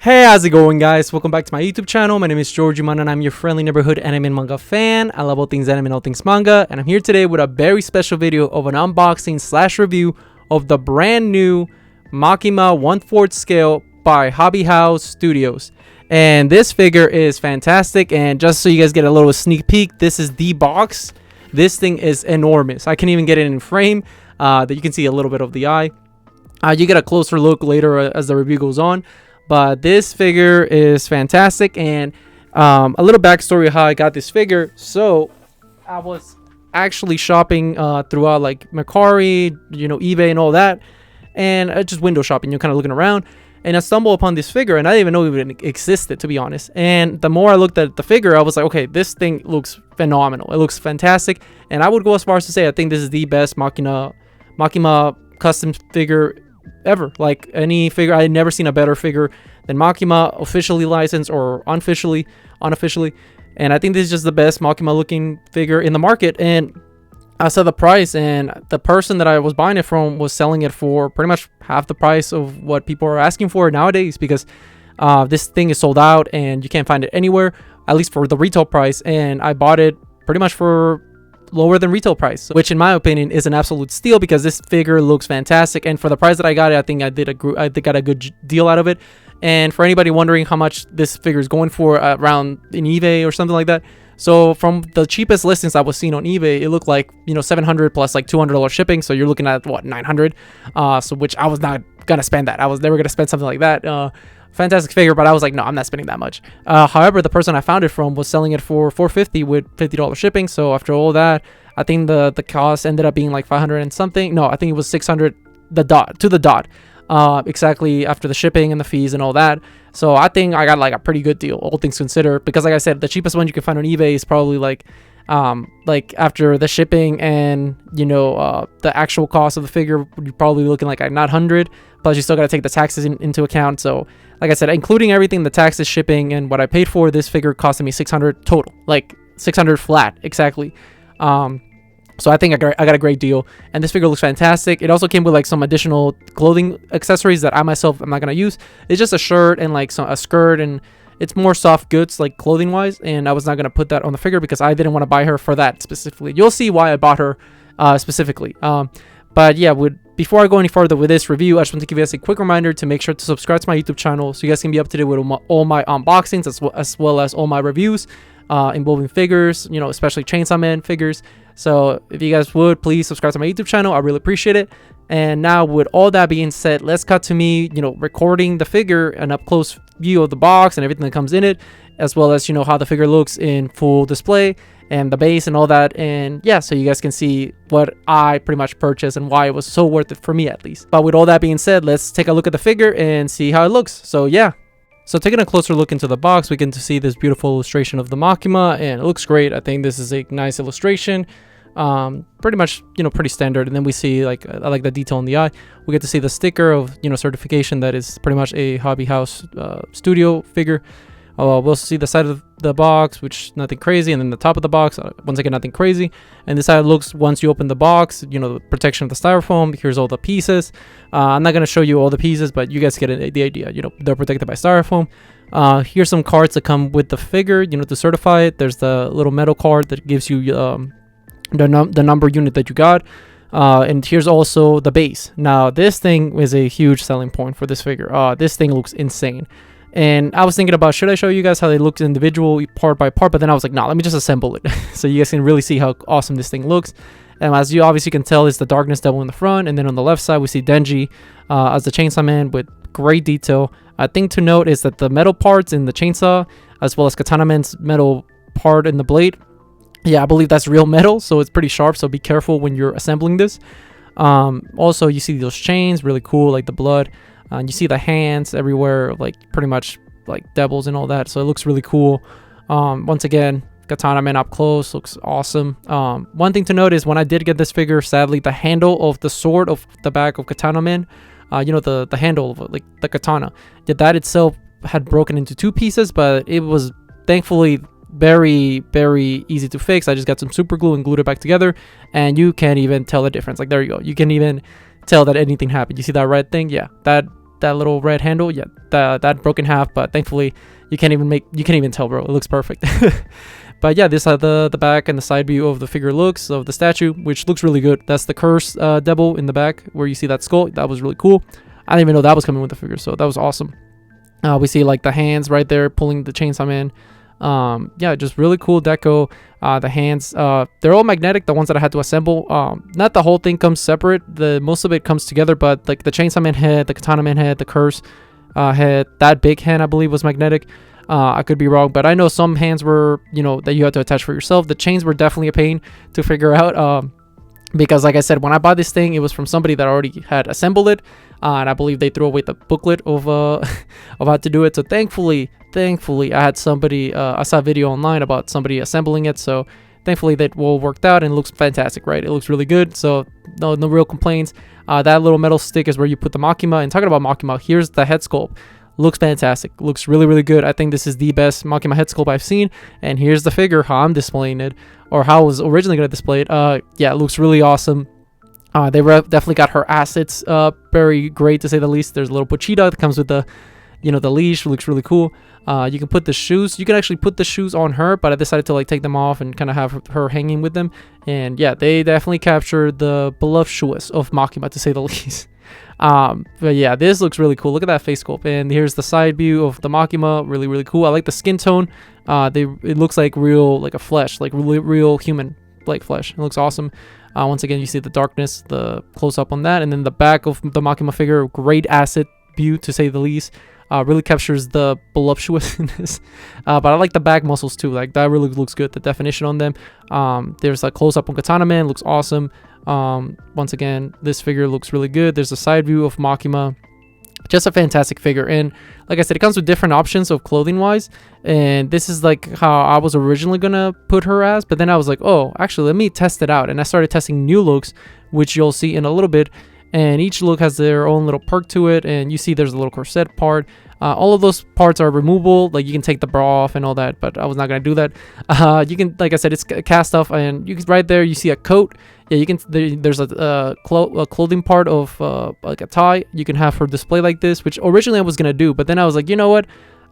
Hey, how's it going, guys? Welcome back to my YouTube channel. My name is George Uman and I'm your friendly neighborhood anime and manga fan. I love all things anime and all things manga, and I'm here today with a very special video of an unboxing slash review of the brand new Makima 1/4 scale by Hobby House Studios. And this figure is fantastic, and just so you guys get a little sneak peek, this is the box. This thing is enormous. I can even get it in frame that you can see a little bit of the eye. You get a closer look later as the review goes on. But this figure is fantastic, and a little backstory of how I got this figure. So I was actually shopping throughout like Mercari, eBay and all that, and just window shopping, kind of looking around, and I stumbled upon this figure, and I didn't even know it even existed, to be honest. And the more I looked at the figure, I was like, okay, this thing looks phenomenal. It looks fantastic, and I would go as far as to say I think this is the best Makima custom figure ever. Like any figure, I had never seen a better figure than Makima, officially licensed or unofficially, and I think this is just the best Makima looking figure in the market. And I saw the price, and the person that I was buying it from was selling it for pretty much half the price of what people are asking for nowadays, because this thing is sold out and you can't find it anywhere, at least for the retail price. And I bought it pretty much for lower than retail price, which in my opinion is an absolute steal, because this figure looks fantastic, and for the price that I got it, I think I got a good deal out of it. And for anybody wondering how much this figure is going for around in eBay or something like that, so from the cheapest listings I was seeing on eBay, it looked like $700 plus like $200 shipping, so you're looking at what, $900, so which I was not gonna spend that. I was never gonna spend something like that. Fantastic figure, but I was like, no, I'm not spending that much. However, the person I found it from was selling it for $450 with $50 shipping. So after all that, I think the cost ended up being like 500 and something. No, I think it was 600 to the dot, exactly, after the shipping and the fees and all that. So I think I got like a pretty good deal, all things considered, because like I said, the cheapest one you can find on eBay is probably like after the shipping and the actual cost of the figure, you're probably looking like not 100, plus you still got to take the taxes into account. So like I said, including everything, the taxes, shipping, and what I paid for, this figure costed me 600 total, like 600 flat, exactly. So I think I got a great deal, and this figure looks fantastic. It also came with like some additional clothing accessories that I myself am not gonna use. It's just a shirt and like a skirt, and it's more soft goods like clothing wise, and I was not going to put that on the figure because I didn't want to buy her for that specifically. You'll see why I bought her specifically. But yeah, before I go any further with this review, I just want to give you guys a quick reminder to make sure to subscribe to my YouTube channel so you guys can be up to date with all my unboxings as well as all my reviews involving figures, especially Chainsaw Man figures. So if you guys would please subscribe to my YouTube channel, I really appreciate it. And now with all that being said, let's cut to me, recording the figure, an up close view of the box and everything that comes in it, as well as, how the figure looks in full display and the base and all that. And yeah, so you guys can see what I pretty much purchased and why it was so worth it for me, at least. But with all that being said, let's take a look at the figure and see how it looks. So yeah. So taking a closer look into the box, we get to see this beautiful illustration of the Makima, and it looks great. I think this is a nice illustration. Pretty much, pretty standard. And then we see I like the detail in the eye. We get to see the sticker of, certification that is pretty much a Hobby House studio figure. We'll see the side of the box, which nothing crazy, and then the top of the box, once again, nothing crazy. And this how it looks once you open the box, the protection of the styrofoam. Here's all the pieces. I'm not going to show you all the pieces, but you guys get the idea. They're protected by styrofoam. Here's some cards that come with the figure, to certify it. There's the little metal card that gives you the number unit that you got. And here's also the base. Now this thing is a huge selling point for this figure. This thing looks insane, and I was thinking about, should I show you guys how they look individual part by part, but then I was like, nah, let me just assemble it so you guys can really see how awesome this thing looks. And as you obviously can tell, it's the Darkness Devil in the front, and then on the left side we see Denji as the Chainsaw Man with great detail. A thing to note is that the metal parts in the chainsaw, as well as Katana Man's metal part in the blade, yeah, I believe that's real metal, so it's pretty sharp, so be careful when you're assembling this. Also, you see those chains, really cool, like the blood. You see the hands everywhere, like pretty much like devils and all that, so it looks really cool. Once again, Katana Man up close looks awesome. One thing to note is when I did get this figure, sadly, the handle of the sword of the back of Katana Man, the handle of like the katana, that itself had broken into two pieces, but it was thankfully very, very easy to fix. I just got some super glue and glued it back together, and you can't even tell the difference. Like, there you go, you can even tell that anything happened. You see that red thing? Yeah, that that little red handle. Yeah, that broke in half, but thankfully you can't even tell, bro. It looks perfect. But yeah, this is how the back and the side view of the figure looks, of the statue, which looks really good. That's the curse devil in the back where you see that skull. That was really cool. I didn't even know that was coming with the figure, so that was awesome. We see like the hands right there pulling the Chainsaw Man. Yeah, just really cool deco. The hands, they're all magnetic, the ones that I had to assemble. Not the whole thing comes separate. Most of it comes together, but like the Chainsaw Man head, the Katana Man head, the curse head, that big hand I believe was magnetic. I could be wrong, but I know some hands were, you know, that you had to attach for yourself. The chains were definitely a pain to figure out, because like I said, when I bought this thing, it was from somebody that already had assembled it, and I believe they threw away the booklet of of how to do it. So thankfully I had somebody, I saw a video online about somebody assembling it, so thankfully that all worked out and it looks fantastic, right? It looks really good, so no real complaints. That little metal stick is where you put the Makima. And talking about Makima, here's the head sculpt. Looks fantastic, looks really good. I think this is the best Makima head sculpt I've seen. And here's the figure, how I'm displaying it, or how I was originally going to display it. Yeah, it looks really awesome. They definitely got her assets very great, to say the least. There's a little Pochita that comes with the, you know, the leash. Looks really cool. You can put the shoes, you can actually put the shoes on her, but I decided to like take them off and kind of have her hanging with them. And yeah, they definitely captured the voluptuous of Makima, to say the least. But yeah, this looks really cool. Look at that face sculpt, and here's the side view of the Makima. Really cool. I like the skin tone. It looks like real, like a flesh, like real human like flesh. It looks awesome. Once again, you see the darkness, the close up on that, and then the back of the Makima figure, great asset view, to say the least. Really captures the voluptuousness. But I like the back muscles too, like that really looks good, the definition on them. There's a close up on Katana Man, looks awesome. Once again, this figure looks really good. There's a side view of Makima. Just a fantastic figure. And like I said, it comes with different options of clothing wise, and this is like how I was originally gonna put her as, but then I was like, oh, actually let me test it out, and I started testing new looks, which you'll see in a little bit. And each look has their own little perk to it, and you see there's a little corset part. All of those parts are removable, like you can take the bra off and all that, but I was not gonna do that. You can, like I said, it's cast off, and you can, right there you see a coat. Yeah, you can, there's a clothing part of like a tie. You can have her display like this, which originally I was gonna do, but then I was like, you know what,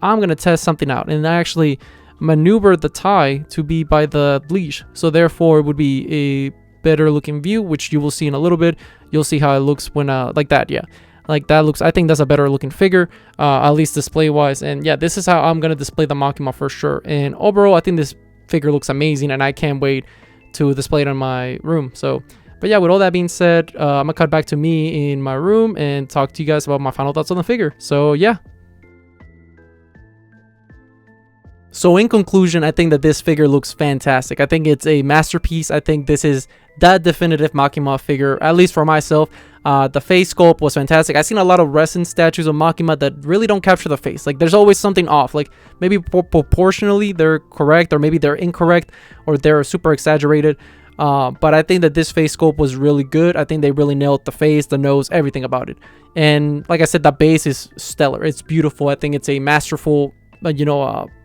I'm gonna test something out, and I actually maneuvered the tie to be by the leash, so therefore it would be a better looking view, which you will see in a little bit. You'll see how it looks when like that. Yeah, like that looks, I think that's a better looking figure, at least display wise. And yeah, this is how I'm gonna display the Makima for sure. And overall, I think this figure looks amazing, and I can't wait to display it in my room. So but yeah, with all that being said, I'm gonna cut back to me in my room and talk to you guys about my final thoughts on the figure. So yeah. So in conclusion, I think that this figure looks fantastic. I think it's a masterpiece. I think this is that definitive Makima figure, at least for myself. The face sculpt was fantastic. I've seen a lot of resin statues of Makima that really don't capture the face. Like there's always something off. Like maybe proportionally they're correct, or maybe they're incorrect, or they're super exaggerated. But I think that this face sculpt was really good. I think they really nailed the face, the nose, everything about it. And like I said, the base is stellar. It's beautiful. I think it's a masterful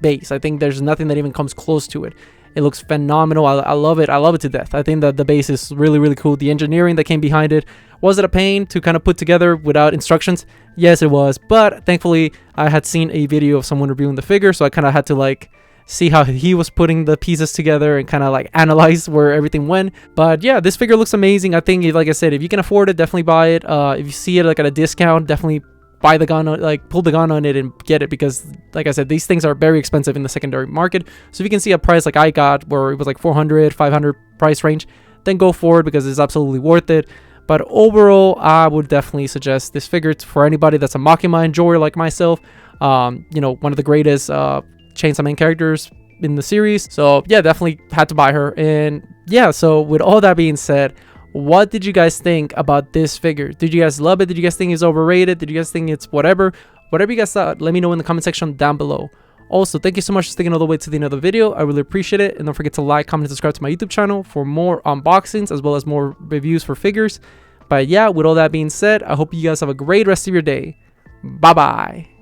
base. I think there's nothing that even comes close to it. It looks phenomenal. I love it. I love it to death. I think that the base is really cool. The engineering that came behind it, was it a pain to kind of put together without instructions? Yes, it was, but thankfully I had seen a video of someone reviewing the figure, so I kind of had to like see how he was putting the pieces together and kind of like analyze where everything went. But yeah, this figure looks amazing. I think, like I said, if you can afford it, definitely buy it. If you see it like at a discount, definitely buy the gun, like pull the gun on it and get it, because like I said, these things are very expensive in the secondary market. So if you can see a price like I got where it was like 400, 500 price range, then go for it, because it's absolutely worth it. But overall, I would definitely suggest this figure for anybody that's a Makima enjoyer like myself. One of the greatest Chainsaw Man characters in the series. So yeah, definitely had to buy her. And yeah, so with all that being said, what did you guys think about this figure? Did you guys love it? Did you guys think it's overrated? Did you guys think it's whatever? Whatever you guys thought, let me know in the comment section down below. Also, thank you so much for sticking all the way to the end of the video. I really appreciate it. And don't forget to like, comment, and subscribe to my YouTube channel for more unboxings as well as more reviews for figures. But yeah, with all that being said, I hope you guys have a great rest of your day. Bye-bye.